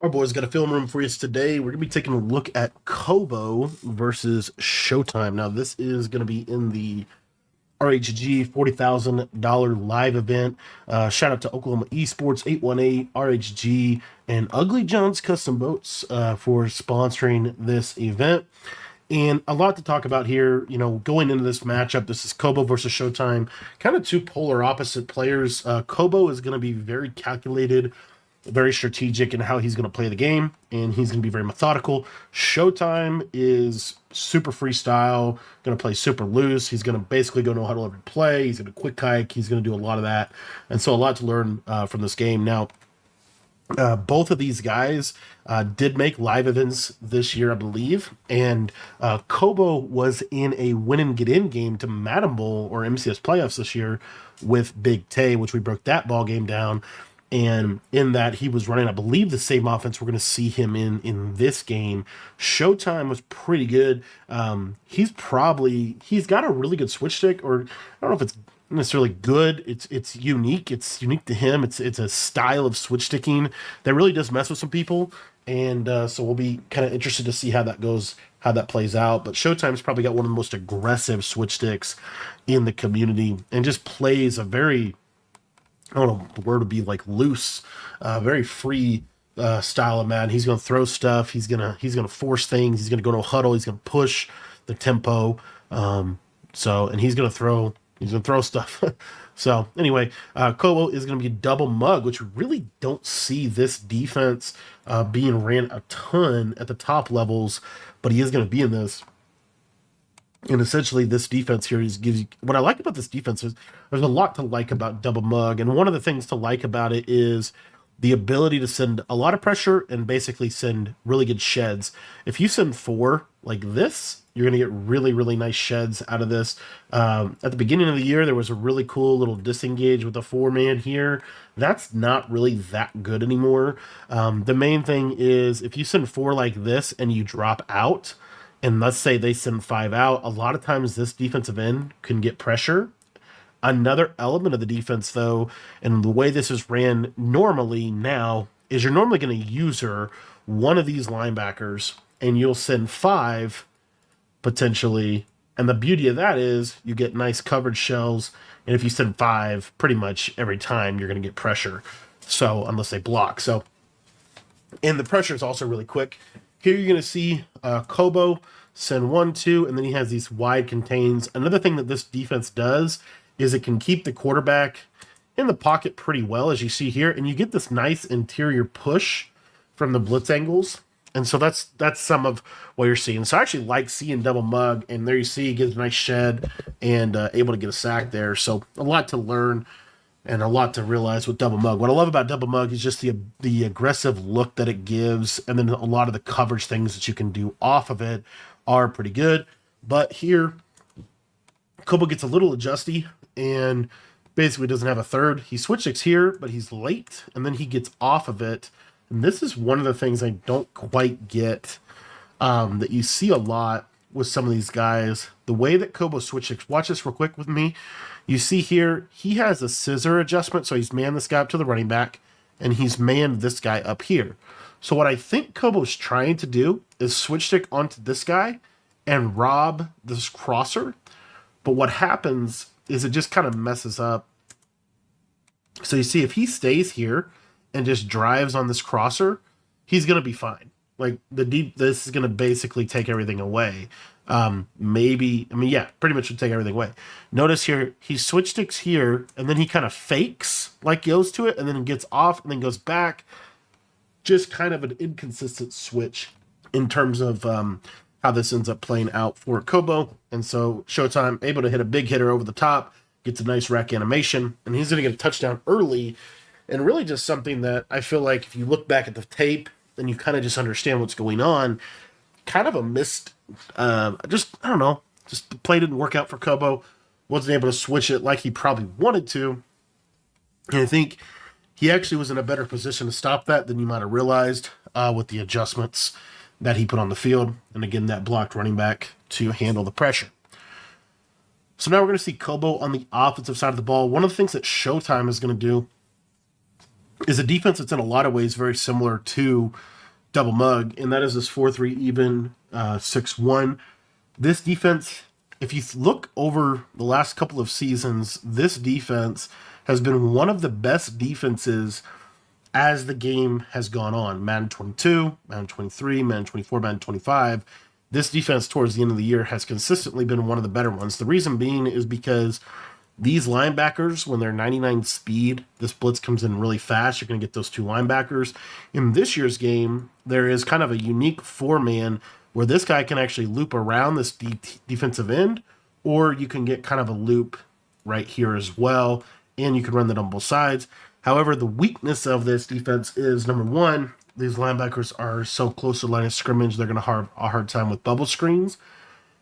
Our boys got a film room for you today. We're going to be taking a look at Kobo versus Showtime. Now, this is going to be in the RHG $40,000 live event. Shout out to Oklahoma Esports 818, RHG, and Ugly John's Custom Boats for sponsoring this event. And a lot to talk about here. Going into this matchup, this is Kobo versus Showtime, kind of two polar opposite players. Kobo is going to be very calculated, very strategic in how he's going to play the game, and he's going to be very methodical. Showtime is super freestyle, going to play super loose. He's going to basically go no huddle every play. He's going to quick hike. He's going to do a lot of that, and so a lot to learn from this game. Now, both of these guys did make live events this year, I believe, and Kobo was in a win and get in game to Madden Bowl or MCS playoffs this year with Big Tay, which we broke that ball game down. And in that, he was running, I believe, the same offense we're going to see him in this game. Showtime was pretty good. He's got a really good switch stick, or I don't know if it's necessarily good. It's unique. It's unique to him. It's a style of switch sticking that really does mess with some people. And so we'll be kind of interested to see how that goes, how that plays out. But Showtime's probably got one of the most aggressive switch sticks in the community, and just plays a very, I don't know, the word would be like loose, very free style of Madden. He's going to throw stuff. He's gonna force things. He's going to go to a huddle. He's going to push the tempo. And he's going to throw. He's going to throw stuff. So anyway, Kobo is going to be a double mug, which we really don't see this defense being ran a ton at the top levels, but he is going to be in this. And essentially, this defense here gives you what I like about this defense is there's a lot to like about double mug, and one of the things to like about it is the ability to send a lot of pressure and basically send really good sheds. If you send four like this, you're going to get really, really nice sheds out of this. At the beginning of the year, there was a really cool little disengage with a 4-man here. That's not really that good anymore. The main thing is if you send four like this and you drop out, and let's say they send five out, a lot of times this defensive end can get pressure. Another element of the defense, though, and the way this is ran normally now, is you're normally going to user one of these linebackers, and you'll send five potentially. And the beauty of that is you get nice coverage shells, and if you send five, pretty much every time you're going to get pressure. So unless they block, and the pressure is also really quick. Here you're going to see Kobo send 1, 2, and then he has these wide contains. Another thing that this defense does is it can keep the quarterback in the pocket pretty well, as you see here, and you get this nice interior push from the blitz angles. And so that's some of what you're seeing. So I actually like seeing double mug, and there you see he gets a nice shed and able to get a sack there. So a lot to learn and a lot to realize with double mug. What I love about double mug is just the aggressive look that it gives, and then a lot of the coverage things that you can do off of it are pretty good. But here, Kobo gets a little adjusty and basically doesn't have a third. He switch sticks here, but he's late, and then he gets off of it. And this is one of the things I don't quite get that you see a lot with some of these guys. The way that Kobo switch sticks, watch this real quick with me. You see here, he has a scissor adjustment, so he's manned this guy up to the running back, and he's manned this guy up here. So what I think Kobo's trying to do is switch stick onto this guy and rob this crosser. But what happens is it just kind of messes up. So you see, if he stays here and just drives on this crosser, he's going to be fine. Like this is going to basically take everything away. Pretty much would take everything away. Notice here, he switch sticks here, and then he kind of fakes, like goes to it, and then gets off, and then goes back. Just kind of an inconsistent switch in terms of how this ends up playing out for Kobo. And so Showtime able to hit a big hitter over the top, gets a nice rack animation, and he's going to get a touchdown early. And really just something that I feel like if you look back at the tape and you kind of just understand what's going on, kind of a missed, I don't know, just the play didn't work out for Kobo. Wasn't able to switch it like he probably wanted to. And I think he actually was in a better position to stop that than you might have realized with the adjustments that he put on the field. And again, that blocked running back to handle the pressure. So now we're going to see Kobo on the offensive side of the ball. One of the things that Showtime is going to do is a defense that's in a lot of ways very similar to Double Mug, and that is this 4-3 even, 6-1. This defense, if you look over the last couple of seasons, this defense has been one of the best defenses as the game has gone on. Madden 22, Madden 23, Madden 24, Madden 25. This defense towards the end of the year has consistently been one of the better ones. The reason being is because these linebackers, when they're 99 speed, this blitz comes in really fast. You're going to get those two linebackers. In this year's game, there is kind of a unique four-man where this guy can actually loop around this defensive end, or you can get kind of a loop right here as well, and you can run that on both sides. However, the weakness of this defense is, number one, these linebackers are so close to the line of scrimmage, they're going to have a hard time with bubble screens.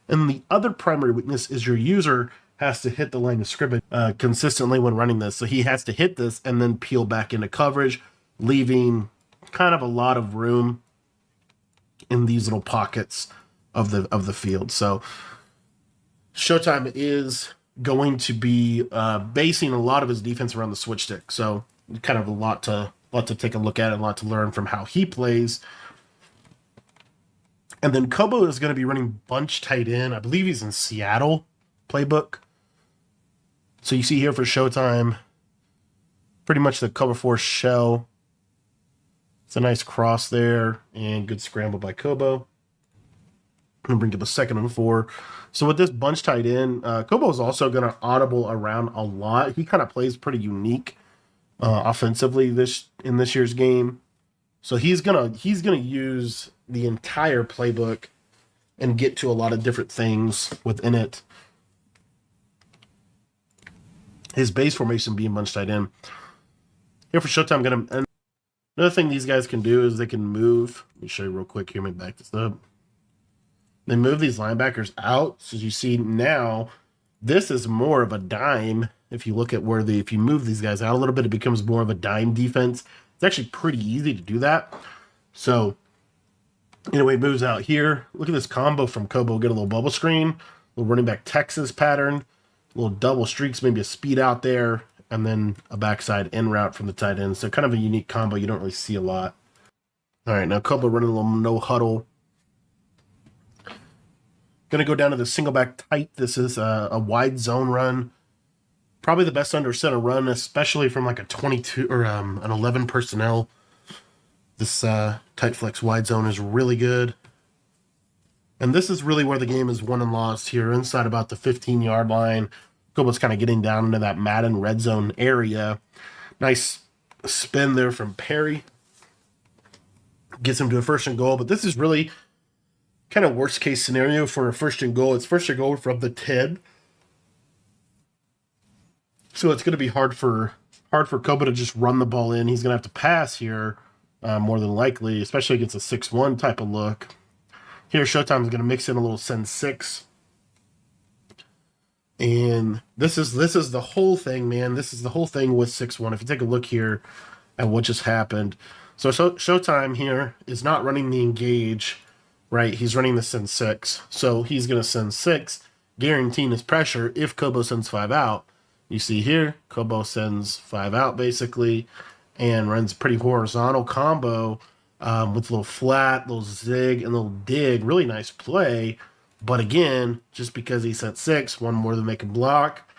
And the other primary weakness is your user has to hit the line of scrimmage consistently when running this. So he has to hit this and then peel back into coverage, leaving kind of a lot of room in these little pockets of the field. So Showtime is going to be basing a lot of his defense around the switch stick. So kind of a lot to take a look at and a lot to learn from how he plays. And then Kobo is going to be running bunch tight end. I believe he's in Seattle playbook. So you see here for Showtime, pretty much the cover 4 shell. It's a nice cross there and good scramble by Kobo. And bring up a 2nd and 4. So with this bunch tight end, Kobo is also going to audible around a lot. He kind of plays pretty unique offensively in this year's game. So he's gonna use the entire playbook and get to a lot of different things within it. His base formation being bunch tight end. Here for Showtime, another thing these guys can do is they can move. Let me show you real quick here. Let me back this up. They move these linebackers out. So as you see now, this is more of a dime. If you look at if you move these guys out a little bit, it becomes more of a dime defense. It's actually pretty easy to do that. So anyway, moves out here. Look at this combo from Kobo. Get a little bubble screen, little running back Texas pattern, little double streaks, maybe a speed out there, and then a backside in route from the tight end. So kind of a unique combo you don't really see a lot. All right, now Kobo running a little no huddle. Going to go down to the single back tight. This is a wide zone run. Probably the best under center run, especially from like a 22 or an 11 personnel. This tight flex wide zone is really good. And this is really where the game is won and lost here, inside about the 15-yard line. Kobo's kind of getting down into that Madden red zone area. Nice spin there from Perry. Gets him to a 1st and goal, but this is really kind of worst case scenario for a 1st and goal. It's 1st and goal from the 10. So it's going to be hard for Kobo to just run the ball in. He's going to have to pass here more than likely, especially against a 6-1 type of look. Here, Showtime is going to mix in a little send 6. And this is the whole thing, man. This is the whole thing with 6-1. If you take a look here at what just happened. So Showtime here is not running the engage, right? He's running the send 6. So he's going to send 6, guaranteeing his pressure if Kobo sends 5 out. You see here, Kobo sends 5 out basically and runs a pretty horizontal combo with a little flat, little zig, and a little dig. Really nice play. But again, just because he sent 6, one more than make a block,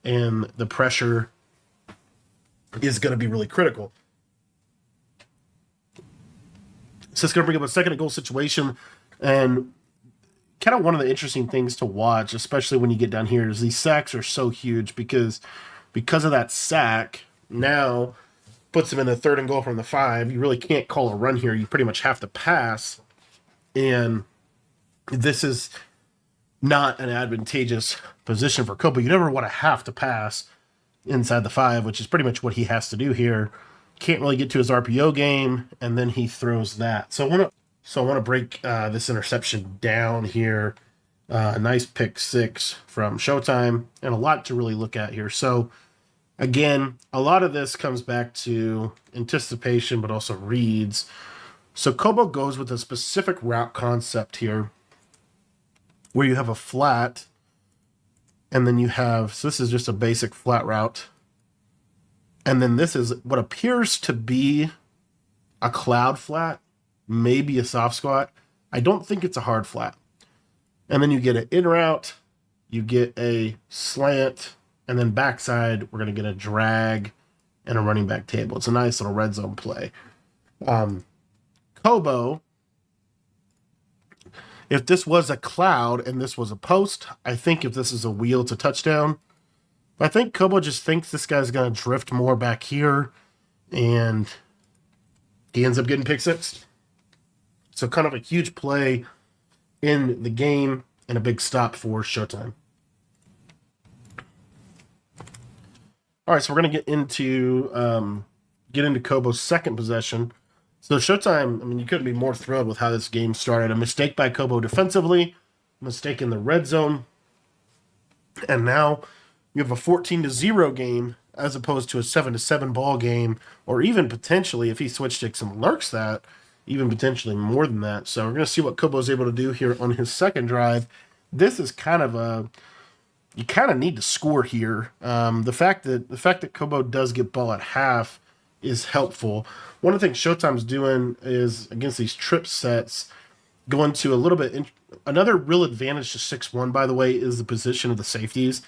and the pressure is going to be really critical. So it's going to bring up a 2nd and goal situation. And kind of one of the interesting things to watch, especially when you get down here, is these sacks are so huge because of that sack now puts him in a 3rd and goal from the 5. You really can't call a run here. You pretty much have to pass. And this is not an advantageous position for Kobo. You never want to have to pass inside the 5, which is pretty much what he has to do here. Can't really get to his RPO game, and then he throws that. So I want to break this interception down here. A nice pick 6 from Showtime, and a lot to really look at here. So again, a lot of this comes back to anticipation, but also reads. So Kobo goes with a specific route concept here, where you have a flat, and then you have, so this is just a basic flat route. And then this is what appears to be a cloud flat, maybe a soft squat. I don't think it's a hard flat. And then you get an in route, you get a slant, and then backside, we're going to get a drag and a running back table. It's a nice little red zone play. Kobo, if this was a cloud and this was a post, I think if this is a wheel, it's a touchdown. But I think Kobo just thinks this guy's going to drift more back here, and he ends up getting pick six. So kind of a huge play in the game and a big stop for Showtime. All right, so we're going to get into Kobo's second possession. So Showtime, I mean, you couldn't be more thrilled with how this game started. A mistake by Kobo defensively, a mistake in the red zone, and now you have a 14-0 game as opposed to a 7-7 ball game, or even potentially, if he switch sticks and lurks that, even potentially more than that. So we're going to see what Kobo is able to do here on his second drive. This is kind of you kind of need to score here. The fact that Kobo does get ball at half is helpful. One of the things Showtime's doing is against these trip sets, going to a little bit. Another real advantage to 6-1, by the way, is the position of the safeties.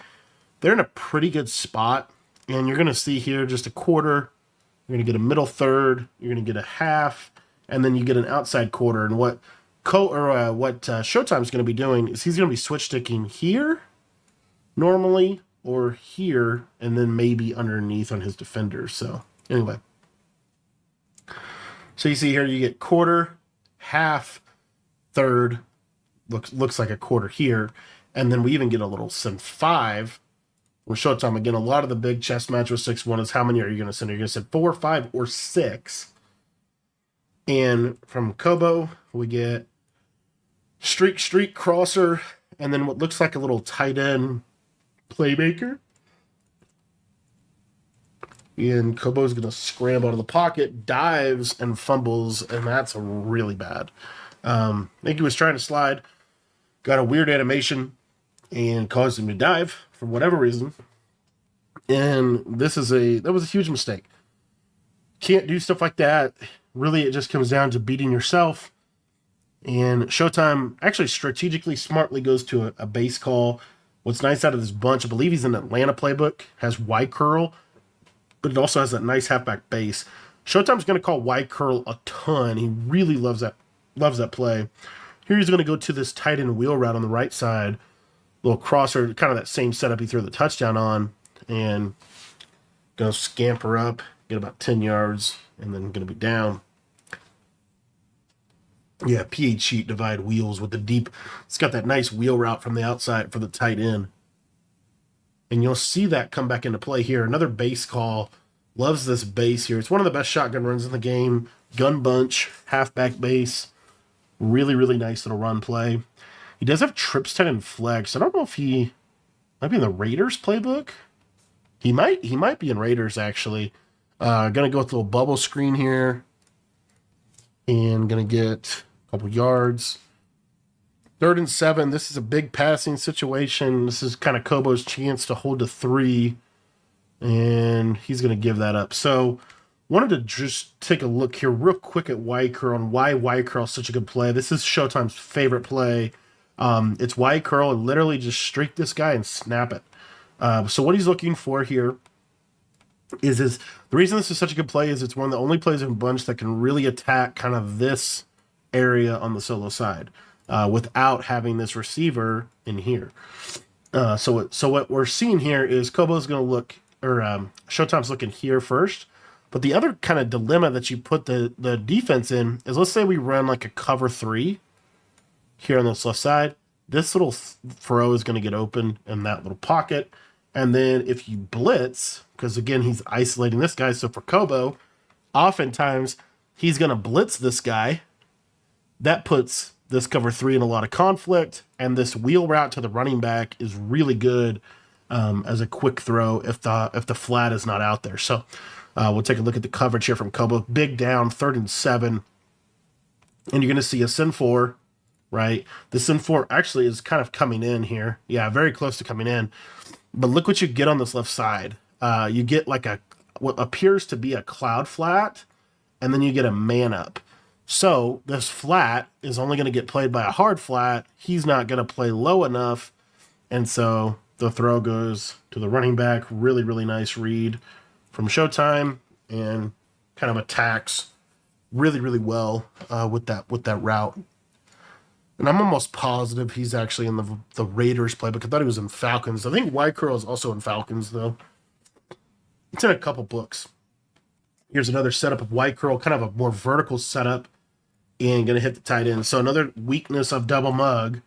They're in a pretty good spot, and you're going to see here just a quarter. You're going to get a middle third. You're going to get a half, and then you get an outside quarter. And what Showtime's going to be doing is he's going to be switch sticking here normally, or here, and then maybe underneath on his defender. So anyway, so you see here you get quarter, half, third, looks like a quarter here, and then we even get a little send 5 with Showtime. Again, a lot of the big chess match with 6-1 is how many are you going to send? Are you going to send 4, 5, or 6? And from Kobo, we get streak, crosser, and then what looks like a little tight end playmaker. And Kobo's going to scramble out of the pocket, dives, and fumbles, and that's really bad. I think he was trying to slide, got a weird animation, and caused him to dive for whatever reason. And that was a huge mistake. Can't do stuff like that. Really, it just comes down to beating yourself. And Showtime actually strategically, smartly goes to a base call. What's nice out of this bunch, I believe he's in the Atlanta playbook, has Y curl, but it also has that nice halfback base. Showtime's going to call Y curl a ton. He really loves that play. Here he's going to go to this tight end wheel route on the right side, little crosser, kind of that same setup he threw the touchdown on, and going to scamper up, get about 10 yards, and then going to be down. Yeah, PH sheet divide wheels with the deep. It's got that nice wheel route from the outside for the tight end. And you'll see that come back into play here. Another base call. Loves this base here. It's one of the best shotgun runs in the game. Gun bunch, halfback base. Really, really nice little run play. He does have trips 10 and flex. I don't know if he might be in the Raiders playbook. He might be in Raiders, actually. Gonna go with a little bubble screen here. And gonna get a couple yards. 3rd and 7. This is a big passing situation. This is kind of Kobo's chance to hold to 3. And he's going to give that up. So wanted to just take a look here real quick at Y curl and why Y curl is such a good play. This is Showtime's favorite play. It's Y curl and literally just streak this guy and snap it. So what he's looking for here is the reason this is such a good play is it's one of the only plays in a bunch that can really attack kind of this area on the solo side. Without having this receiver in here. So what we're seeing here is Kobo's going to look, or Showtime's looking here first. But the other kind of dilemma that you put the defense in is, let's say we run like a cover 3 here on this left side. This little throw is going to get open in that little pocket. And then if you blitz, because again, he's isolating this guy. So for Kobo, oftentimes he's going to blitz this guy. That puts this cover 3 in a lot of conflict, and this wheel route to the running back is really good as a quick throw if the flat is not out there. So we'll take a look at the coverage here from Kobo. Big down, 3rd and 7, and you're going to see a send 4, right? The send 4 actually is kind of coming in here. Yeah, very close to coming in. But look what you get on this left side. You get like a what appears to be a cloud flat, and then you get a man up. So this flat is only going to get played by a hard flat. He's not going to play low enough, and so the throw goes to the running back. Really, really nice read from Showtime, and kind of attacks really, really well with that route. And I'm almost positive he's actually in the Raiders playbook. I thought he was in Falcons. I think White Curl is also in Falcons, though. It's in a couple books. Here's another setup of White Curl, kind of a more vertical setup, and going to hit the tight end. So another weakness of double mug.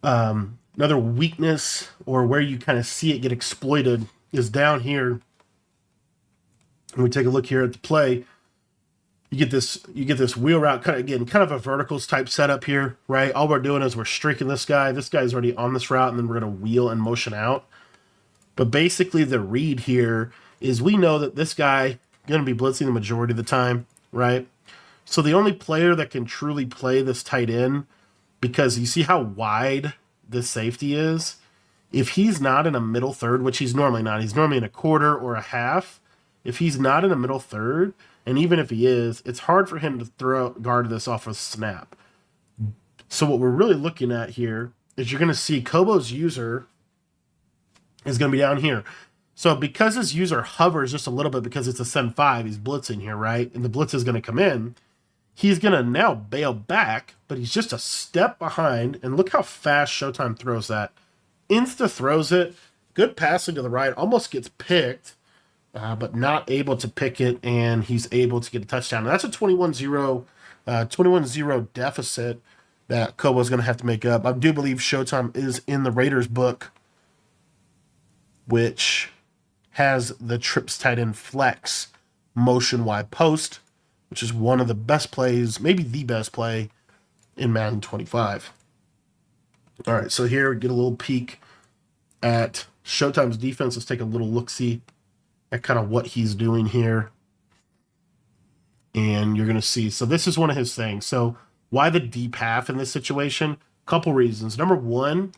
Another weakness, or where you kind of see it get exploited, is down here. When we take a look here at the play, you get this wheel route, kind of a verticals type setup here, right? All we're doing is we're streaking this guy. This guy's already on this route, and then we're going to wheel and motion out. But basically the read here is we know that this guy going to be blitzing the majority of the time, right? So the only player that can truly play this tight end, because you see how wide this safety is, if he's not in a middle third, which he's normally not, he's normally in a quarter or a half. If he's not in a middle third, and even if he is, it's hard for him to guard this off a snap. So what we're really looking at here is you're going to see Kobo's user is going to be down here. So because his user hovers just a little bit because it's a send 5, he's blitzing here, right? And the blitz is going to come in. He's going to now bail back, but he's just a step behind. And look how fast Showtime throws that. Insta throws it. Good passing to the right. Almost gets picked, but not able to pick it. And he's able to get a touchdown. And that's a 21-0 deficit that Kobo's going to have to make up. I do believe Showtime is in the Raiders book, which has the trips tight end flex motion wide post, which is one of the best plays, maybe the best play in Madden 25. All right, so here we get a little peek at Showtime's defense. Let's take a little look-see at kind of what he's doing here. And you're going to see, so this is one of his things. So why the deep half in this situation? Couple reasons. Number one,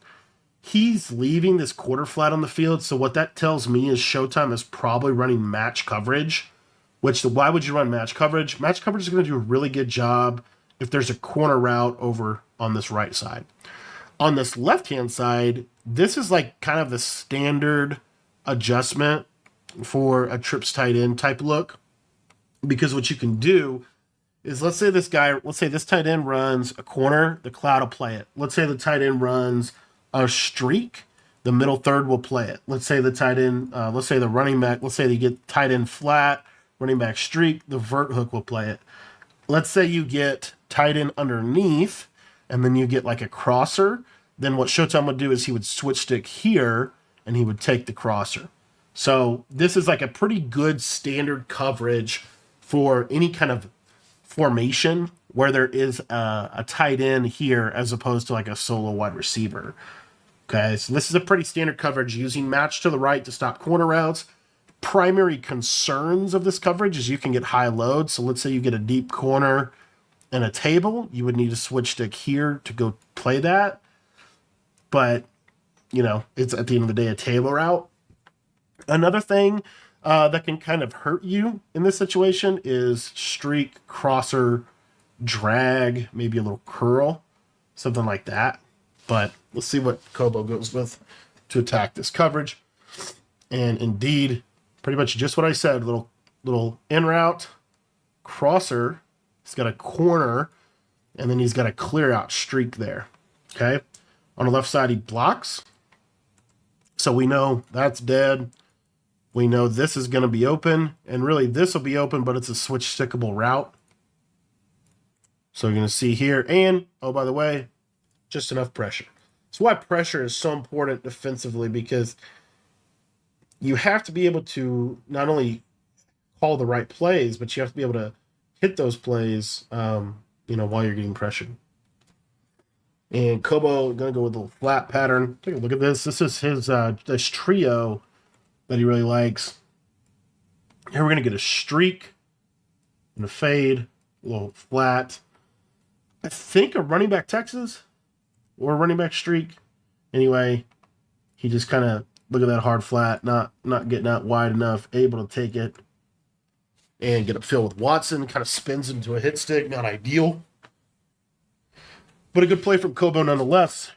he's leaving this quarter flat on the field. So what that tells me is Showtime is probably running match coverage. Why would you run match coverage? Match coverage is going to do a really good job if there's a corner route over on this right side. On this left-hand side, this is like kind of the standard adjustment for a trips tight end type look. Because what you can do is, let's say this tight end runs a corner, the cloud will play it. Let's say the tight end runs a streak, the middle third will play it. Let's say the tight end, let's say the running back, let's say they get tight end flat, running back streak, the vert hook will play it. Let's say you get tight end underneath, and then you get like a crosser. Then what Showtime would do is he would switch stick here, and he would take the crosser. So this is like a pretty good standard coverage for any kind of formation where there is a tight end here as opposed to like a solo wide receiver. Okay, so this is a pretty standard coverage using match to the right to stop corner routes. Primary concerns of this coverage is you can get high load. So let's say you get a deep corner and a table, you would need to switch stick here to go play that. But, you know, it's at the end of the day a table route. Another thing that can kind of hurt you in this situation is streak, crosser, drag, maybe a little curl, something like that. But let's see what Kobo goes with to attack this coverage. And indeed, pretty much just what I said, little in route, crosser. He's got a corner, and then he's got a clear out streak there. Okay. On the left side, he blocks. So we know that's dead. We know this is going to be open, and really this will be open, but it's a switch stickable route. So you're going to see here, and oh, by the way, just enough pressure. That's why pressure is so important defensively, because you have to be able to not only call the right plays, but you have to be able to hit those plays, while you're getting pressured. And Kobo going to go with a little flat pattern. Take a look at this. This is his this trio that he really likes. Here we're going to get a streak and a fade, a little flat. I think a running back Texas or a running back streak. Anyway, he just kind of Look at that hard flat, not getting out wide enough, able to take it and get upfield with Watson. Kind of spins into a hit stick, not ideal. But a good play from Kobo nonetheless.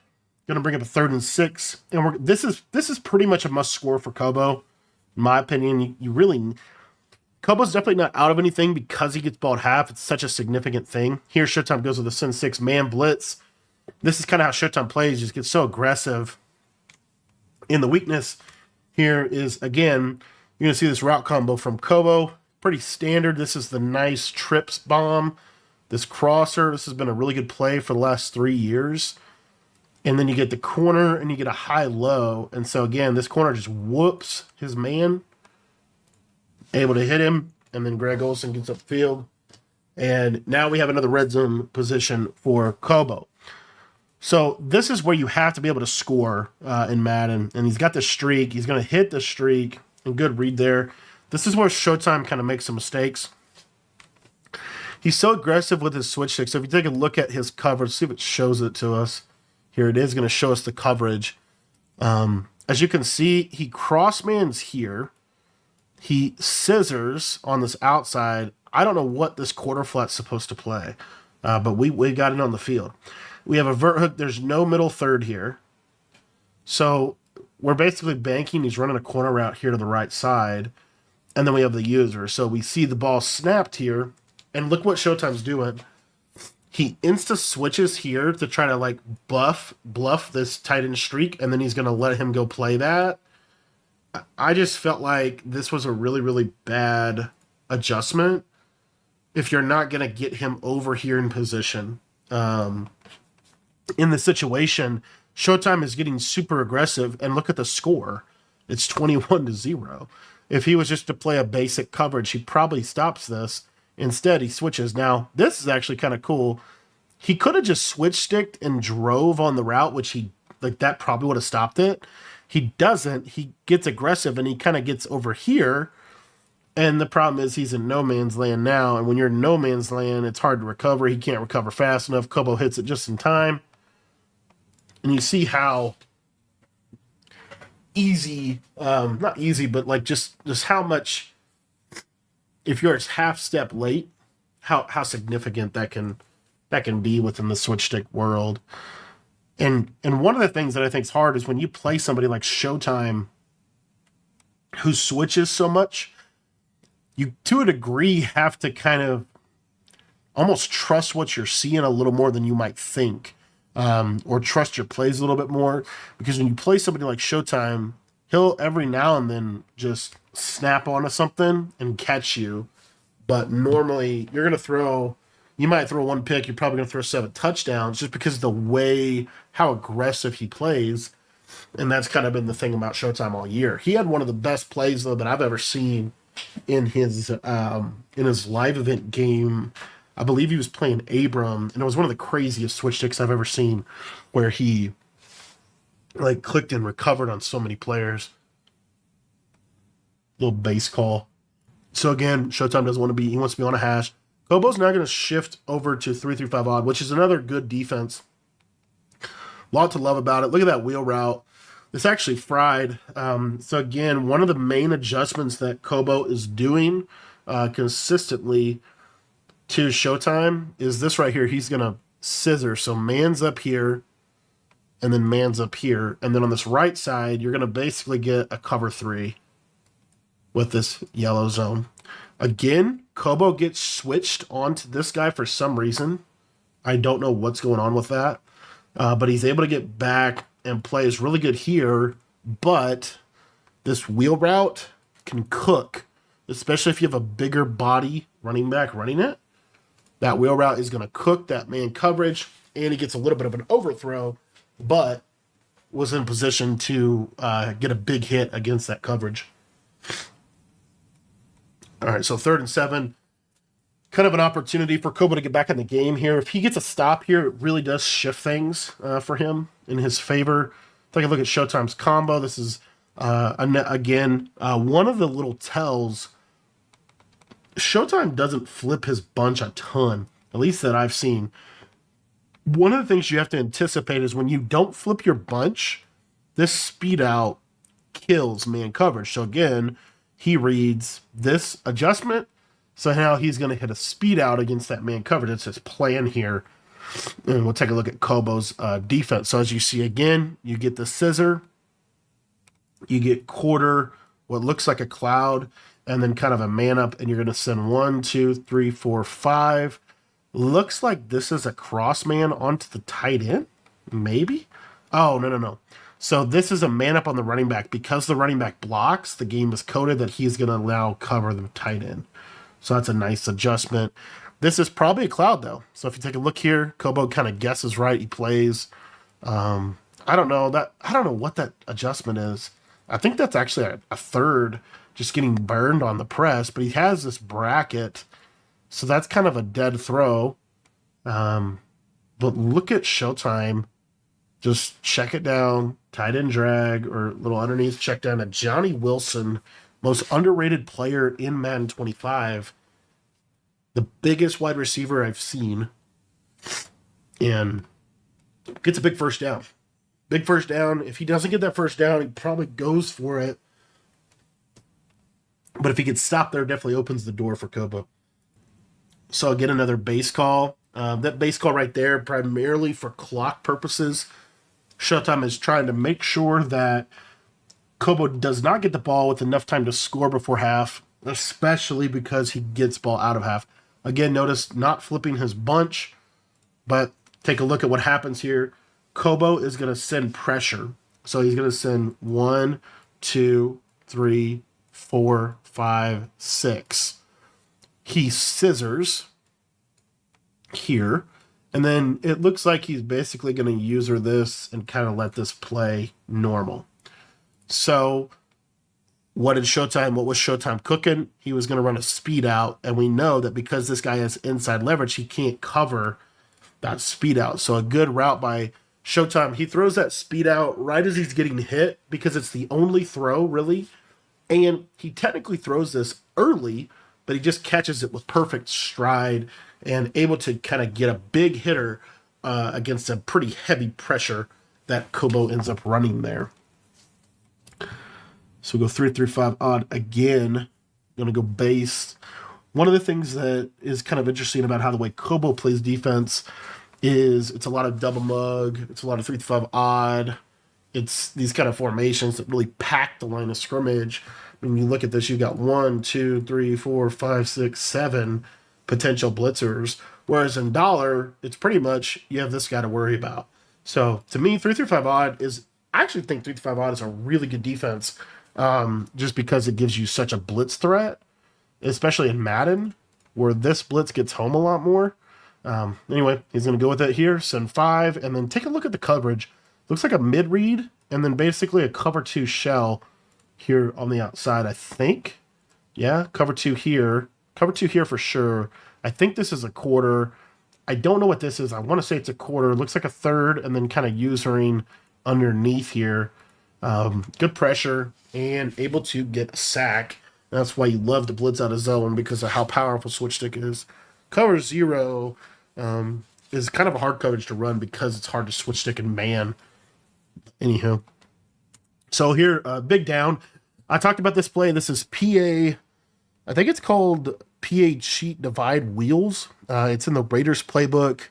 Going to bring up a 3rd and 6. And this is pretty much a must score for Kobo. In my opinion, you really... Kobo's definitely not out of anything because he gets ball at half. It's such a significant thing. Here, Showtime goes with a Sin 6 man blitz. This is kind of how Showtime plays. Just gets so aggressive. And the weakness here is, again, you're going to see this route combo from Kobo. Pretty standard. This is the nice trips bomb. This crosser. This has been a really good play for the last 3 years. And then you get the corner and you get a high-low. And so, again, this corner just whoops his man. Able to hit him. And then Greg Olsen gets upfield. And now we have another red zone position for Kobo. So this is where you have to be able to score in Madden. And he's got the streak. He's going to hit the streak. And good read there. This is where Showtime kind of makes some mistakes. He's so aggressive with his switch stick. So if you take a look at his coverage, see if it shows it to us. Here it is going to show us the coverage. As you can see, he crossmans here. He scissors on this outside. I don't know what this quarter flat's supposed to play, but we got it on the field. We have a vert hook. There's no middle third here. So we're basically banking. He's running a corner route here to the right side. And then we have the user. So we see the ball snapped here. And look what Showtime's doing. He insta switches here to try to like bluff this tight end streak. And then he's going to let him go play that. I just felt like this was a really, really bad adjustment if you're not going to get him over here in position. In the situation, Showtime is getting super aggressive, and look at the score. It's 21-0. If he was just to play a basic coverage, he probably stops this. Instead, he switches. Now, this is actually kind of cool. He could have just switch sticked and drove on the route, which that probably would have stopped it. He doesn't. He gets aggressive, and he kind of gets over here. And the problem is he's in no man's land now. And when you're in no man's land, it's hard to recover. He can't recover fast enough. Kobo hits it just in time. And you see how easy, not easy, but like just how much, if you're a half step late, how significant that can be within the switch stick world. And one of the things that I think is hard is when you play somebody like Showtime who switches so much, you, to a degree, have to kind of almost trust what you're seeing a little more than you might think, or trust your plays a little bit more. Because when you play somebody like Showtime, he'll every now and then just snap onto something and catch you. But normally, you might throw one pick, you're probably going to throw 7 touchdowns just because of the way, how aggressive he plays. And that's kind of been the thing about Showtime all year. He had one of the best plays, though, that I've ever seen in his live event game. I believe he was playing Abram, and it was one of the craziest switch sticks I've ever seen, where he like clicked and recovered on so many players. Little base call. So again, Showtime doesn't want to be, he wants to be on a hash. Kobo's now going to shift over to 3-3-5 odd, which is another good defense. A lot to love about it. Look at that wheel route. It's actually fried. So again, one of the main adjustments that Kobo is doing consistently to Showtime is this right here. He's going to scissor. So man's up here and then man's up here. And then on this right side, you're going to basically get a cover 3 with this yellow zone. Again, Kobo gets switched onto this guy for some reason. I don't know what's going on with that. But he's able to get back and plays really good here, but this wheel route can cook, especially if you have a bigger body running back running it. That wheel route is going to cook that man coverage, and he gets a little bit of an overthrow, but was in position to get a big hit against that coverage. All right, so 3rd and 7. Kind of an opportunity for Kobo to get back in the game here. If he gets a stop here, it really does shift things for him in his favor. Take a look at Showtime's combo. This is, again, one of the little tells. Showtime doesn't flip his bunch a ton, at least that I've seen. One of the things you have to anticipate is when you don't flip your bunch, this speed out kills man coverage. So again, he reads this adjustment. So now he's going to hit a speed out against that man coverage. It's his plan here. And we'll take a look at Kobo's defense. So as you see again, you get the scissor, you get quarter, what looks like a cloud, and then kind of a man up, and you're going to send 1, 2, 3, 4, 5. Looks like this is a cross man onto the tight end, maybe? Oh, no. So this is a man up on the running back. Because the running back blocks, the game is coded that he's going to now cover the tight end. So that's a nice adjustment. This is probably a cloud, though. So if you take a look here, Kobo kind of guesses right. He plays. I don't know what that adjustment is. I think that's actually a third just getting burned on the press, but he has this bracket. So that's kind of a dead throw. But look at Showtime. Just check it down, tight end drag, or little underneath check down to Johnny Wilson, most underrated player in Madden 25. The biggest wide receiver I've seen. And gets a big first down. Big first down. If he doesn't get that first down, he probably goes for it. But if he gets stopped there, definitely opens the door for Kobo. So I'll get another base call. That base call right there, primarily for clock purposes. Showtime is trying to make sure that Kobo does not get the ball with enough time to score before half, especially because he gets ball out of half. Again, notice not flipping his bunch, but take a look at what happens here. Kobo is going to send pressure. So he's going to send 1, 2, 3, 4, 5, 6. He scissors here. And then it looks like he's basically going to user this and kind of let this play normal. So what was Showtime cooking? He was going to run a speed out. And we know that because this guy has inside leverage, he can't cover that speed out. So a good route by Showtime. He throws that speed out right as he's getting hit because it's the only throw, really. And he technically throws this early, but he just catches it with perfect stride and able to kind of get a big hitter against a pretty heavy pressure that Kobo ends up running there. So we'll go 3-3-5 odd again. Going to go base. One of the things that is kind of interesting about how the way Kobo plays defense is it's a lot of double mug. It's a lot of 3-5 odd. It's these kind of formations that really pack the line of scrimmage. When you look at this, you've got 1, 2, 3, 4, 5, 6, 7 potential blitzers. Whereas in dollar, it's pretty much you have this guy to worry about. So to me, 3-5 odd is, I actually think 3-5 odd is a really good defense just because it gives you such a blitz threat, especially in Madden, where this blitz gets home a lot more. Anyway, he's going to go with it here, send 5, and then take a look at the coverage. Looks like a mid-read, and then basically a cover 2 shell here on the outside, I think. Yeah, cover 2 here. Cover 2 here for sure. I think this is a quarter. I don't know what this is. I want to say it's a quarter. It looks like a third, and then kind of usering underneath here. Good pressure, and able to get a sack. That's why you love to blitz out of zone because of how powerful switch stick is. Cover 0 is kind of a hard coverage to run because it's hard to switch stick and man. Anywho. So here, big down. I talked about this play. This is PA. I think it's called PA Cheat Divide Wheels. It's in the Raiders playbook,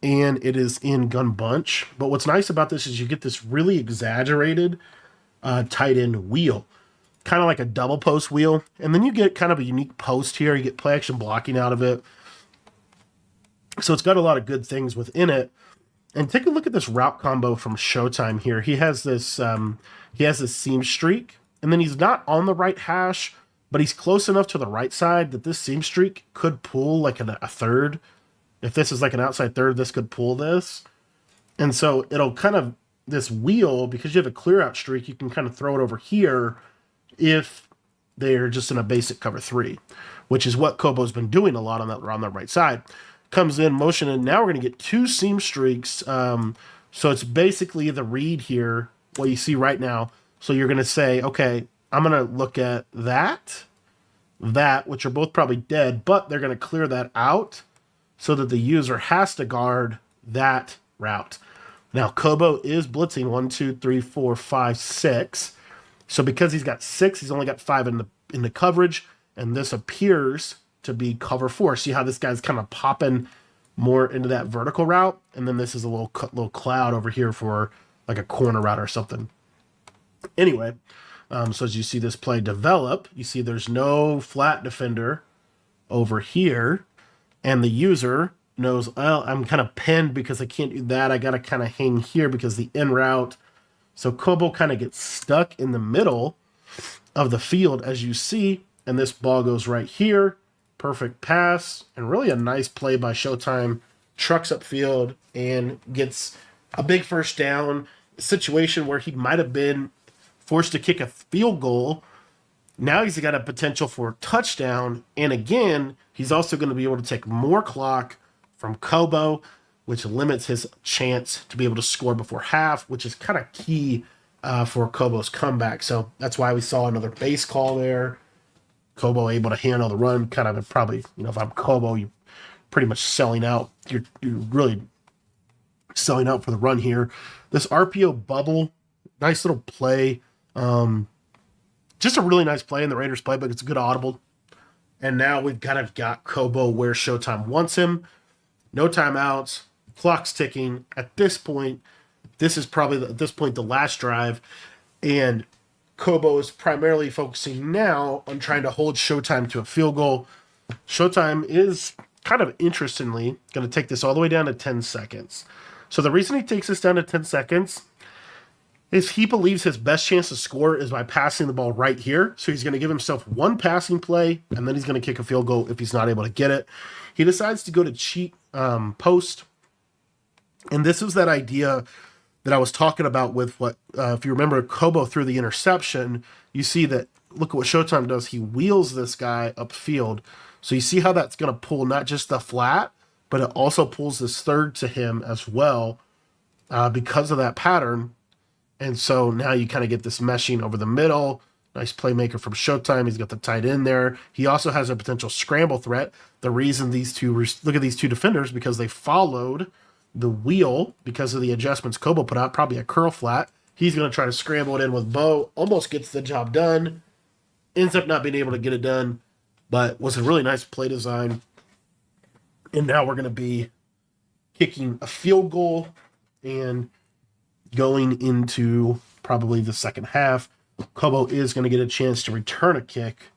and it is in Gun Bunch. But what's nice about this is you get this really exaggerated tight end wheel, kind of like a double post wheel. And then you get kind of a unique post here. You get play action blocking out of it. So it's got a lot of good things within it. And take a look at this route combo from Showtime here. He has this seam streak, and then he's not on the right hash, but he's close enough to the right side that this seam streak could pull like a third. If this is like an outside third, this could pull this. And so it'll kind of, this wheel, because you have a clear out streak, you can kind of throw it over here if they're just in a basic cover 3, which is what Kobo's been doing a lot on the right side. Comes in motion, and now we're going to get 2 seam streaks. So it's basically the read here, what you see right now. So you're going to say, okay, I'm going to look at that, which are both probably dead, but they're going to clear that out so that the user has to guard that route. Now, Kobo is blitzing 1, 2, 3, 4, 5, 6. So because he's got 6, he's only got 5 in the coverage, and this appears to be cover 4. See how this guy's kind of popping more into that vertical route, and then this is a little cloud over here for like a corner route or something. Anyway, so as you see this play develop, you see there's no flat defender over here, and the user knows, well, I'm kind of pinned because I can't do that. I got to kind of hang here because the in route. So Kobo kind of gets stuck in the middle of the field, as you see, and this ball goes right here. Perfect pass, and really a nice play by Showtime. Trucks upfield and gets a big first down. Situation where he might have been forced to kick a field goal. Now he's got a potential for a touchdown, and again, he's also going to be able to take more clock from Kobo, which limits his chance to be able to score before half, which is kind of key for Kobo's comeback. So that's why we saw another base call there. Kobo able to handle the run, kind of probably, if I'm Kobo, you're pretty much selling out. You're really selling out for the run here. This RPO bubble, nice little play. Just a really nice play in the Raiders playbook. It's a good audible. And now we've kind of got Kobo where Showtime wants him. No timeouts. Clock's ticking. At this point, this is probably, at this point, the last drive. And Kobo is primarily focusing now on trying to hold Showtime to a field goal. Showtime is kind of interestingly going to take this all the way down to 10 seconds. So the reason he takes this down to 10 seconds is he believes his best chance to score is by passing the ball right here. So he's going to give himself one passing play, and then he's going to kick a field goal if he's not able to get it. He decides to go to cheat post. And this is that idea that I was talking about with what, if you remember, Kobo threw the interception. You see that, look at what Showtime does. He wheels this guy upfield. So you see how that's going to pull not just the flat, but it also pulls this third to him as well because of that pattern. And so now you kind of get this meshing over the middle. Nice playmaker from Showtime. He's got the tight end there. He also has a potential scramble threat. The reason these two, look at these two defenders, because they followed the wheel because of the adjustments Kobo put out, probably a curl flat. He's going to try to scramble it in with Bo. Almost gets the job done. Ends up not being able to get it done, but was a really nice play design. And now we're going to be kicking a field goal and going into probably the second half. Kobo is going to get a chance to return a kick.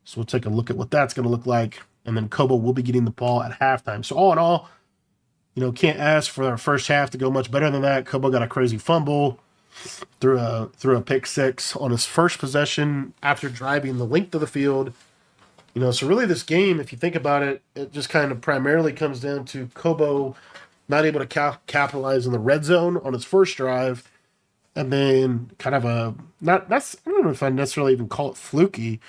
So we'll take a look at what that's going to look like. And then Kobo will be getting the ball at halftime. So all in all, can't ask for our first half to go much better than that. Kobo got a crazy fumble, threw a pick six on his first possession after driving the length of the field. So really this game, if you think about it, it just kind of primarily comes down to Kobo not able to capitalize in the red zone on his first drive, and then kind of I don't know if I necessarily even call it fluky,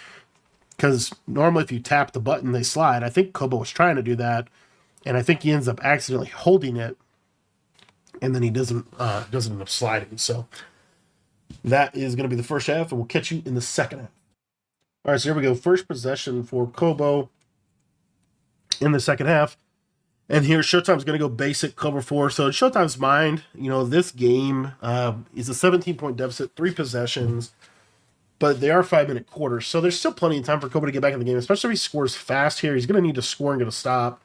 because normally if you tap the button, they slide. I think Kobo was trying to do that, and I think he ends up accidentally holding it, and then he doesn't end up sliding. So that is going to be the first half, and we'll catch you in the second half. All right, so here we go. First possession for Kobo in the second half. And here, Showtime's going to go basic cover 4. So in Showtime's mind, this game is a 17-point deficit, 3 possessions, but they are 5-minute quarters. So there's still plenty of time for Kobo to get back in the game, especially if he scores fast here. He's going to need to score and get a stop.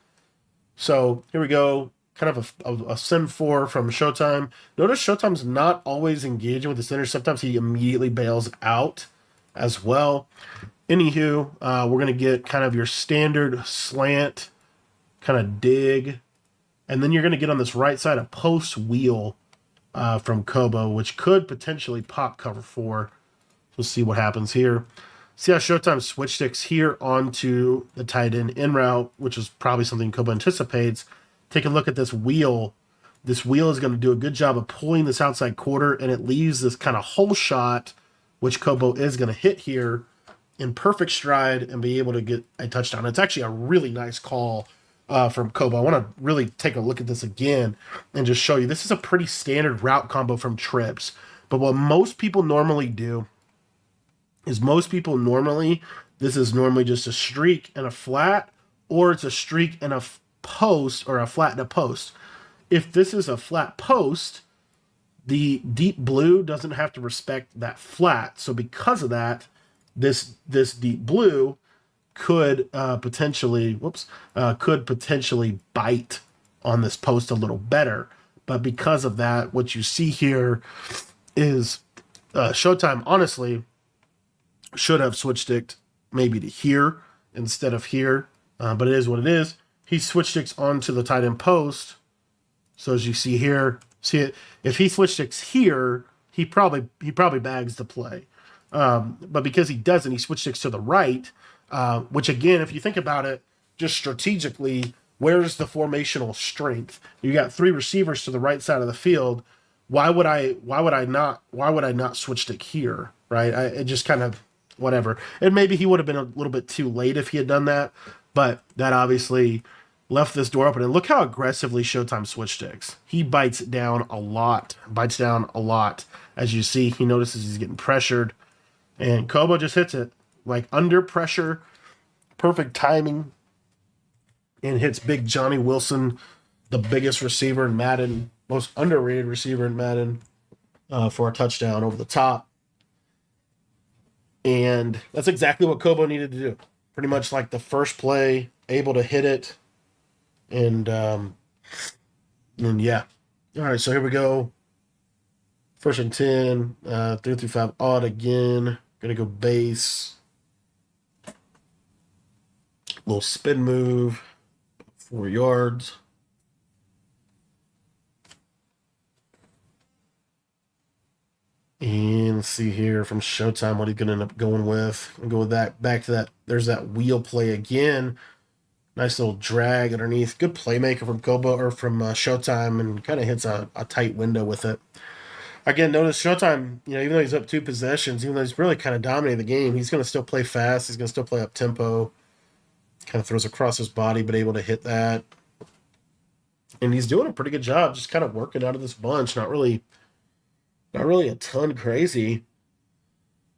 So here we go. Kind of a send 4 from Showtime. Notice Showtime's not always engaging with the center. Sometimes he immediately bails out as well. Anywho, we're going to get kind of your standard slant kind of dig, and then you're going to get on this right side a post wheel from Kobo, which could potentially pop cover 4. We'll see what happens here. See how Showtime switch sticks here onto the tight end in route, which is probably something Kobo anticipates. Take a look at this wheel. This wheel is going to do a good job of pulling this outside quarter, and it leaves this kind of hole shot, which Kobo is going to hit here in perfect stride and be able to get a touchdown. It's actually a really nice call from Kobo. I want to really take a look at this again and just show you. This is a pretty standard route combo from trips. But what most people normally do is this is normally just a streak and a flat, or it's a streak and a post, or a flat and a post. If this is a flat post, The deep blue doesn't have to respect that flat. So because of that, this deep blue could could potentially bite on this post a little better. But because of that, what you see here is Showtime honestly should have switched it maybe to here instead of here, but it is what it is. He switched sticks onto the tight end post. So as you see here, see it. If he switch sticks here, he probably bags the play. But because he doesn't, he switch sticks to the right, which again, if you think about it, just strategically, where's the formational strength? You got three receivers to the right side of the field. Why would I not switch stick here? Right? It just kind of whatever. And maybe he would have been a little bit too late if he had done that, but that obviously left this door open. And look how aggressively Showtime switch sticks. He bites down a lot. As you see, he notices he's getting pressured. And Kobo just hits it. Like under pressure. Perfect timing. And hits big Johnny Wilson, the biggest receiver in Madden. Most underrated receiver in Madden. For a touchdown over the top. And that's exactly what Kobo needed to do. Pretty much like the first play, able to hit it. And yeah. All right, so here we go. 1st and 10, 3 through 5 odd again. Gonna go base. Little spin move. 4 yards. And let's see here from Showtime what he's gonna end up going with. I'll go with that. Back to that. There's that wheel play again. Nice little drag underneath. Good playmaker from Kobo or from Showtime, and kind of hits a tight window with it. Again, notice Showtime, even though he's up 2 possessions, even though he's really kind of dominating the game, he's going to still play fast. He's going to still play up tempo. Kind of throws across his body, but able to hit that. And he's doing a pretty good job just kind of working out of this bunch. Not really a ton crazy.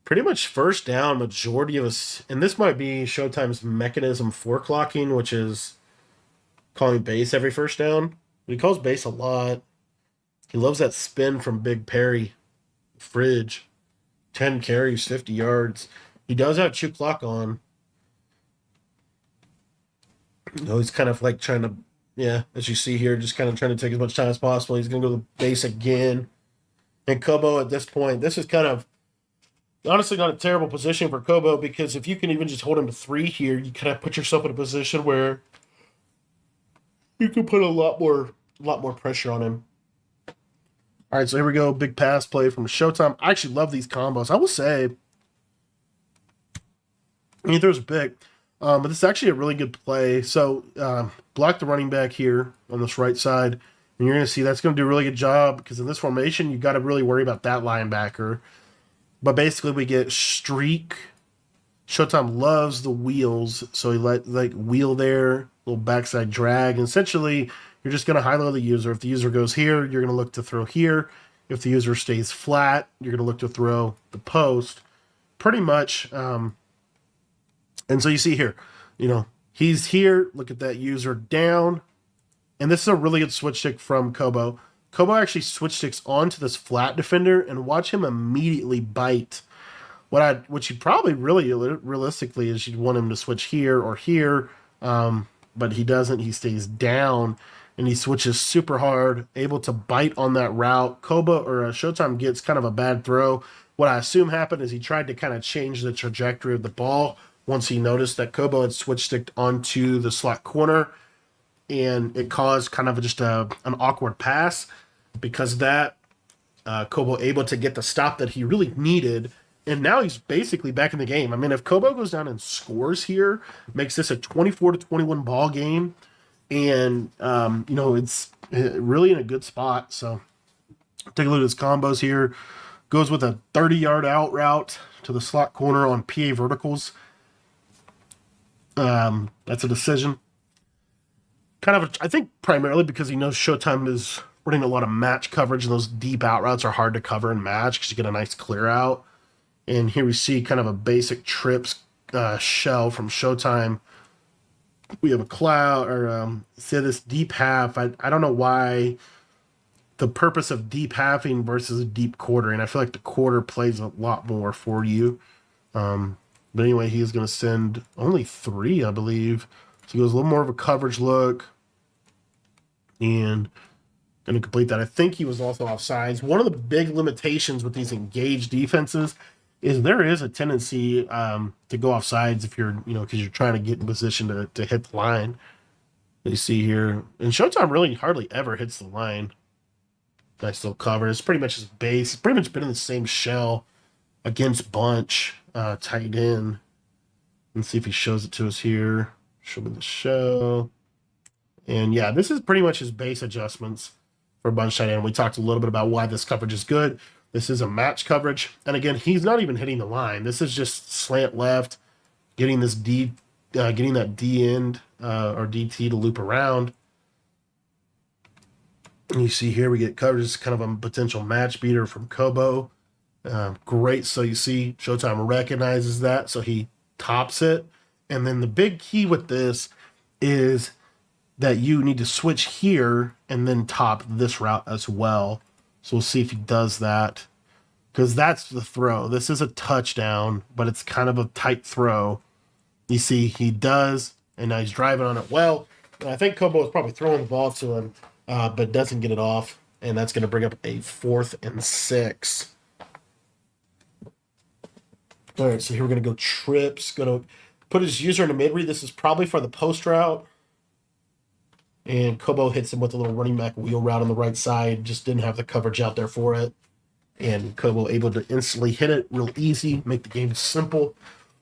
Pretty much first down, majority of us, and this might be Showtime's mechanism for clocking, which is calling base every first down. He calls base a lot. He loves that spin from Big Perry. Fridge. 10 carries, 50 yards. He does have chew clock on. He's kind of like trying to, as you see here, just kind of trying to take as much time as possible. He's going to go to the base again. And Kobo at this point, this is kind of honestly not a terrible position for Kobo, because if you can even just hold him to 3 here, you kind of put yourself in a position where you can put a lot more pressure on him. All right, so here we go. Big pass play from Showtime. I actually love these combos. I will say, he throws a pick, but this is actually a really good play. So block the running back here on this right side, and you're going to see that's going to do a really good job, because in this formation, you got to really worry about that linebacker. But basically, we get streak. Showtime loves the wheels, so he let wheel there, little backside drag, and essentially you're just going to high-low the user. If the user goes here, you're going to look to throw here. If the user stays flat, you're going to look to throw the post. Pretty much. And so you see here, he's here. Look at that user down. And this is a really good switch stick from Kobo. Kobo actually switch sticks onto this flat defender, and watch him immediately bite. What you probably really realistically is you'd want him to switch here or here, but he doesn't. He stays down, and he switches super hard, able to bite on that route. Kobo or Showtime gets kind of a bad throw. What I assume happened is he tried to kind of change the trajectory of the ball once he noticed that Kobo had switch sticked onto the slot corner, and it caused kind of just an awkward pass. Because of that, Kobo able to get the stop that he really needed, and now he's basically back in the game. I mean, if Kobo goes down and scores here, makes this a 24-21 ball game, and it's really in a good spot. So take a look at his combos here. Goes with a 30-yard out route to the slot corner on PA verticals. That's a decision. I think primarily because he knows Showtime is running a lot of match coverage, and those deep out routes are hard to cover and match because you get a nice clear out. And here we see kind of a basic trips shell from Showtime. We have a cloud, or say this deep half. I don't know why the purpose of deep halving versus deep quartering. I feel like the quarter plays a lot more for you. But anyway, he is going to send only 3, I believe. So he goes a little more of a coverage look. And going to complete that. I think he was also offsides. One of the big limitations with these engaged defenses is there is a tendency to go offsides if you're, because you're trying to get in position to hit the line. You see here. And Showtime really hardly ever hits the line. Nice little cover. It's pretty much his base. It's pretty much been in the same shell against Bunch, tight end. Let's see if he shows it to us here. Show me the show. And yeah, this is pretty much his base adjustments for Bunch tight end. We talked a little bit about why this coverage is good. This is a match coverage. And again, he's not even hitting the line. This is just slant left, getting this getting that D end or DT to loop around. And you see here we get coverage. It's kind of a potential match beater from Kobo. Great. So you see Showtime recognizes that. So he tops it. And then the big key with this is that you need to switch here and then top this route as well. So we'll see if he does that. Because that's the throw. This is a touchdown, but it's kind of a tight throw. You see he does, and now he's driving on it well. And I think Kobo is probably throwing the ball to him, but doesn't get it off. And that's going to bring up a 4th and 6. All right, so here we're going to go trips. Going to put his user in a mid-read. This is probably for the post route. And Kobo hits him with a little running back wheel route on the right side. Just didn't have the coverage out there for it. And Kobo able to instantly hit it real easy, make the game simple.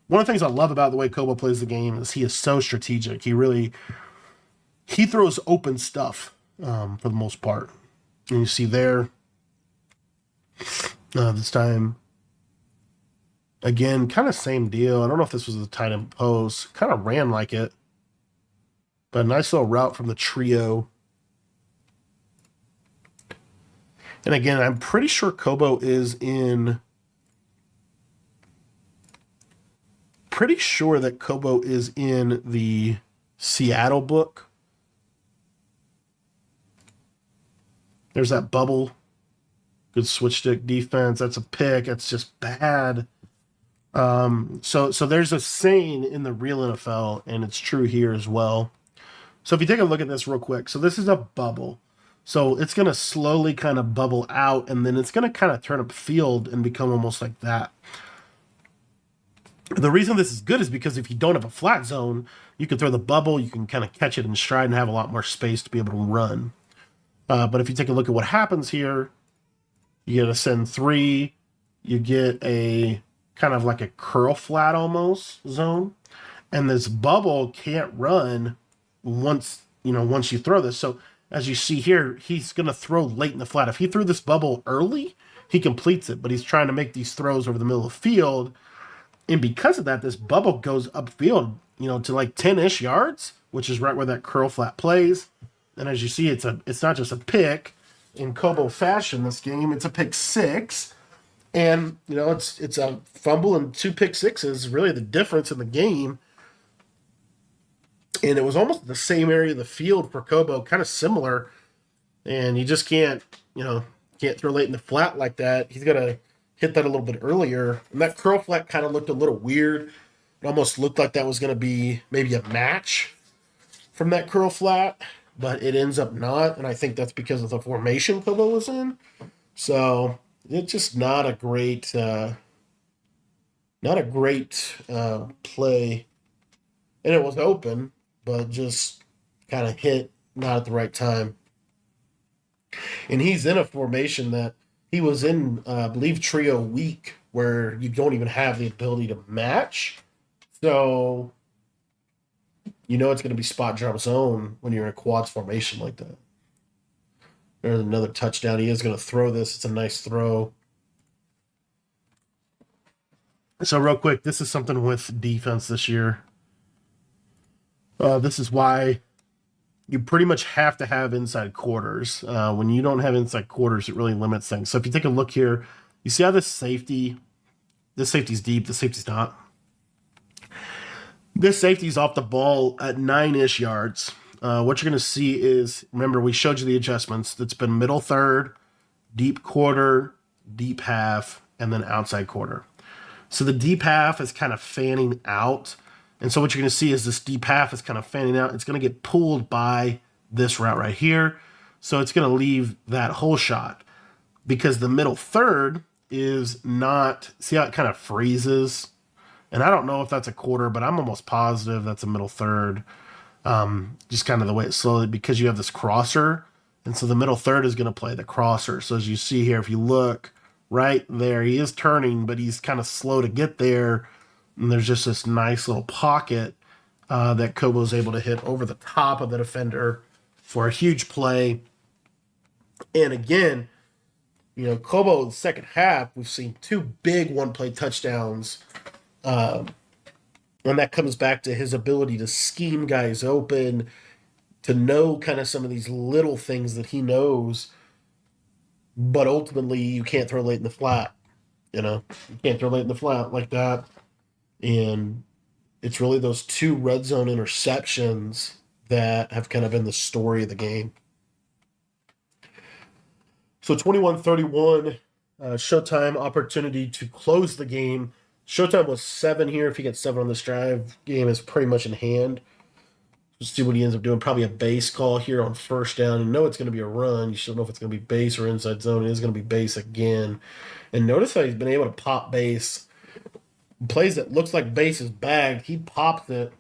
One of the things I love about the way Kobo plays the game is he is so strategic. He throws open stuff for the most part. And you see there, this time, again, kind of same deal. I don't know if this was a tight end post. Kind of ran like it. But a nice little route from the trio. And again, I'm pretty sure Kobo is in... Pretty sure that Kobo is in the Seattle book. There's that bubble. Good switch stick defense. That's a pick. That's just bad. So there's a saying in the real NFL, and it's true here as well. So if you take a look at this real quick. So this is a bubble. So it's going to slowly kind of bubble out, and then it's going to kind of turn up field and become almost like that. The reason this is good is because if you don't have a flat zone, you can throw the bubble, you can kind of catch it in stride and have a lot more space to be able to run. But if you take a look at what happens here, you get a send 3, you get a kind of like a curl flat almost zone, and this bubble can't run once you throw this. So as you see here, he's going to throw late in the flat. If he threw this bubble early, he completes it, but he's trying to make these throws over the middle of the field. And because of that, this bubble goes upfield, to like 10-ish yards, which is right where that curl flat plays. And as you see, it's not just a pick in Kobo fashion this game, it's a pick 6. And, it's a fumble and 2 pick sixes, really the difference in the game. And it was almost the same area of the field for Kobo, kind of similar. And you just can't throw late in the flat like that. He's got to hit that a little bit earlier. And that curl flat kind of looked a little weird. It almost looked like that was going to be maybe a match from that curl flat, but it ends up not. And I think that's because of the formation Kobo was in. So it's just not a great play. And it was open, but just kind of hit not at the right time. And he's in a formation that he was in, I believe, trio weak, where you don't even have the ability to match. So, it's going to be spot drop zone when you're in a quads formation like that. There's another touchdown. He is going to throw this. It's a nice throw. So real quick, this is something with defense this year. This is why you pretty much have to have inside quarters. When you don't have inside quarters, it really limits things. So if you take a look here, you see how this safety's deep, this safety's not. This safety's off the ball at 9-ish yards. what you're going to see is, remember, we showed you the adjustments. It's been middle third, deep quarter, deep half, and then outside quarter. So the deep half is kind of fanning out. And so what you're going to see is this deep half is kind of fanning out. It's going to get pulled by this route right here. So it's going to leave that hole shot because the middle third is not, see how it kind of freezes? And I don't know if that's a quarter, but I'm almost positive that's a middle third. Just kind of the way it's slowly, because you have this crosser. And so the middle third is going to play the crosser. So as you see here, if you look right there, he is turning, but he's kind of slow to get there. And there's just this nice little pocket that Kobo's able to hit over the top of the defender for a huge play. And again, you know, Kobo in the second half, we've seen 2 big one-play touchdowns. And that comes back to his ability to scheme guys open, to know kind of some of these little things that he knows. But ultimately, you can't throw late in the flat. You know, you can't throw late in the flat like that. And it's really those 2 red zone interceptions that have kind of been the story of the game. So 21-31, Showtime opportunity to close the game. Showtime was 7 here. If he gets 7 on this drive, game is pretty much in hand. Let's see what he ends up doing. Probably a base call here on first down. You know it's going to be a run. You should know if it's going to be base or inside zone. It is going to be base again. And notice how he's been able to pop base. Plays that looks like base is bagged. He pops it,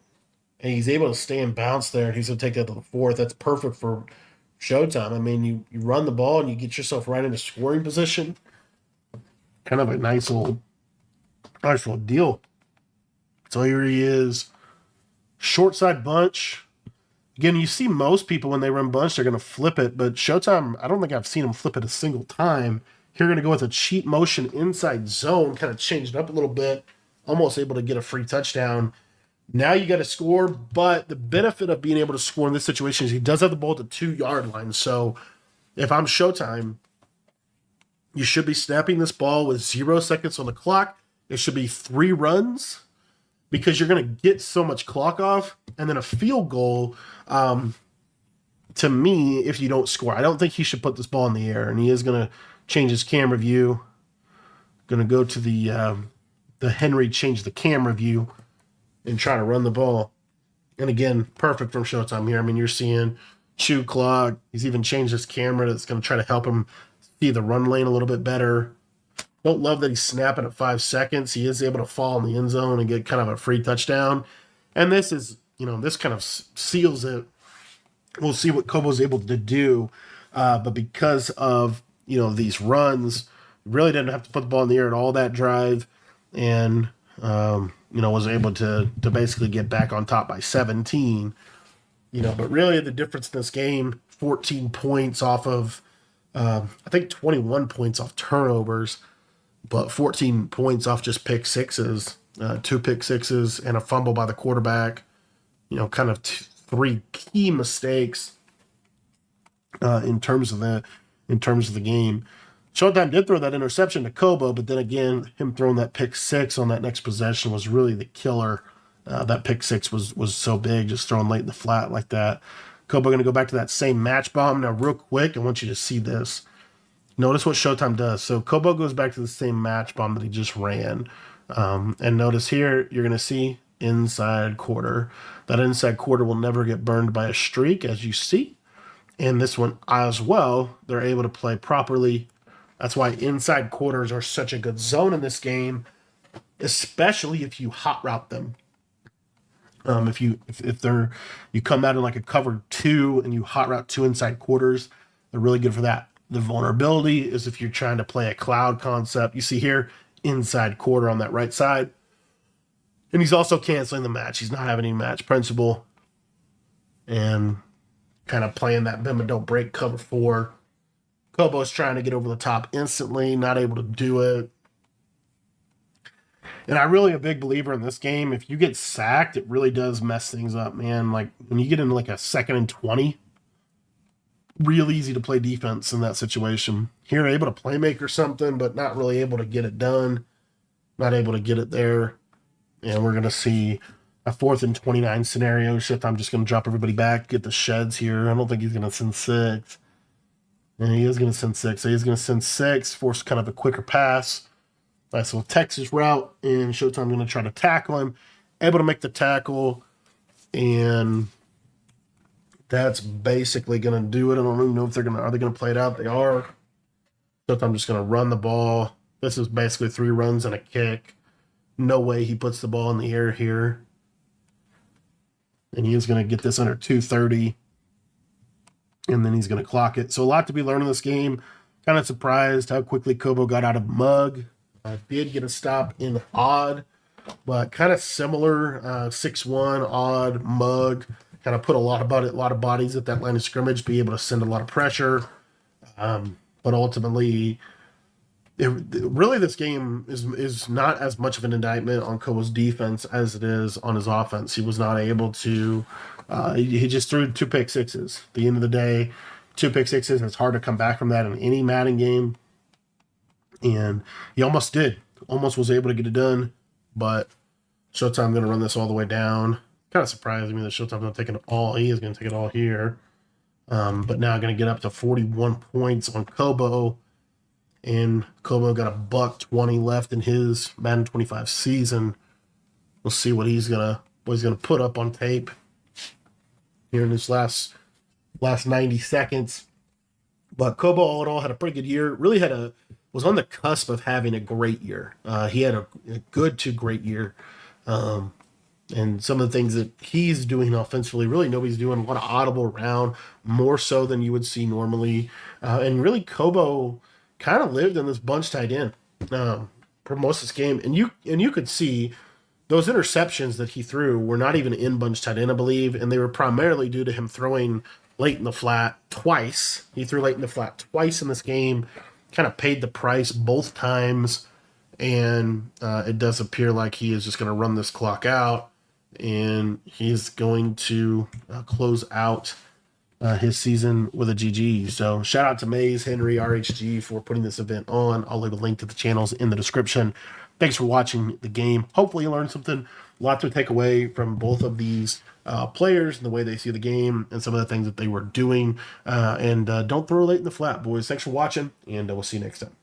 and he's able to stay and bounce there. And he's going to take that to the 4th. That's perfect for Showtime. I mean, you run the ball and you get yourself right into scoring position. Kind of a nice little deal. So here he is. Short side bunch. Again, you see most people when they run bunch, they're going to flip it. But Showtime, I don't think I've seen him flip it a single time. Here we're going to go with a cheat motion inside zone. Kind of changed it up a little bit. Almost able to get a free touchdown. Now you got to score, but the benefit of being able to score in this situation is he does have the ball at the 2-yard line. So if I'm Showtime, you should be snapping this ball with 0 seconds on the clock. It should be 3 runs because you're going to get so much clock off. And then a field goal, to me, if you don't score, I don't think he should put this ball in the air. And he is going to change his camera view. Going to go to the Henry, change the camera view and try to run the ball. And again, perfect from Showtime here. I mean, you're seeing chew clock. He's even changed his camera that's going to try to help him see the run lane a little bit better. Don't love that he's snapping at 5 seconds. He is able to fall in the end zone and get kind of a free touchdown. And this is, you know, this kind of seals it. We'll see what Kobo's able to do. But because of, you know, these runs, really didn't have to put the ball in the air at all that drive. And, you know, was able to basically get back on top by 17. You know, but really the difference in this game, 14 points off of, I think 21 points off turnovers, but 14 points off just pick sixes, 2 pick sixes and a fumble by the quarterback. You know, kind of 3 key mistakes in terms of the game. Showtime did throw that interception to Kobo, but then again, him throwing that pick 6 on that next possession was really the killer. That pick 6 was so big, just throwing late in the flat like that. Kobo going to go back to that same match bomb. Now, real quick, I want you to see this. Notice what Showtime does. So Kobo goes back to the same match bomb that he just ran. And notice here, you're going to see inside quarter. That inside quarter will never get burned by a streak, as you see. And this one as well, they're able to play properly. That's why inside quarters are such a good zone in this game, especially if you hot route them. If you come out in like a cover 2 and you hot route 2 inside quarters, they're really good for that. The vulnerability is if you're trying to play a cloud concept. You see here, inside quarter on that right side. And he's also canceling the match. He's not having any match principle. And kind of playing that bend but don't break cover 4. Kobo's trying to get over the top instantly, not able to do it. And I'm really a big believer in this game. If you get sacked, it really does mess things up, man. Like when you get into like a 2nd and 20, real easy to play defense in that situation. Here, able to playmaker something, but not really able to get it done. Not able to get it there. And we're going to see a 4th and 29 scenario. Shit, I'm just going to drop everybody back, get the sheds here. I don't think he's going to send 6. And he is going to send 6. So he's going to send 6, force kind of a quicker pass. Nice little Texas route. And Showtime going to try to tackle him. Able to make the tackle. And that's basically going to do it. I don't even know if they're going to, are they going to play it out? They are. Showtime just going to run the ball. This is basically 3 runs and a kick. No way he puts the ball in the air here. And he is going to get this under 230. And then he's going to clock it. So a lot to be learned in this game. Kind of surprised how quickly Kobo got out of mug. Did get a stop in odd, but kind of similar. 6-1 odd mug. Kind of put a lot of bodies at that line of scrimmage, be able to send a lot of pressure. But ultimately, really this game is not as much of an indictment on Kobo's defense as it is on his offense. He was not able to. He just threw 2 pick sixes. At the end of the day, 2 pick sixes. It's hard to come back from that in any Madden game. And he almost did. Almost was able to get it done. But Showtime going to run this all the way down. Kind of surprised me that Showtime's not taking it all. He is going to take it all here. But now going to get up to 41 points on Kobo. And Kobo got a $120 left in his Madden 25 season. We'll see what he's gonna put up on tape here in his last 90 seconds. But Kobo all in all had a pretty good year. Really was on the cusp of having a great year. He had a good to great year. And some of the things that he's doing offensively, really nobody's doing. A lot of audible around, more so than you would see normally. And really Kobo kind of lived in this bunch tight end for most of this game. And you could see those interceptions that he threw were not even in bunch tight end, I believe, and they were primarily due to him throwing late in the flat twice. He threw late in the flat twice in this game, kind of paid the price both times, and it does appear like he is just going to run this clock out, and he's going to close out his season with a GG. So shout out to Maze, Henry, RHG for putting this event on. I'll leave a link to the channels in the description. Thanks for watching the game. Hopefully you learned something. A lot to take away from both of these players and the way they see the game and some of the things that they were doing. And don't throw late in the flat, boys. Thanks for watching, and we'll see you next time.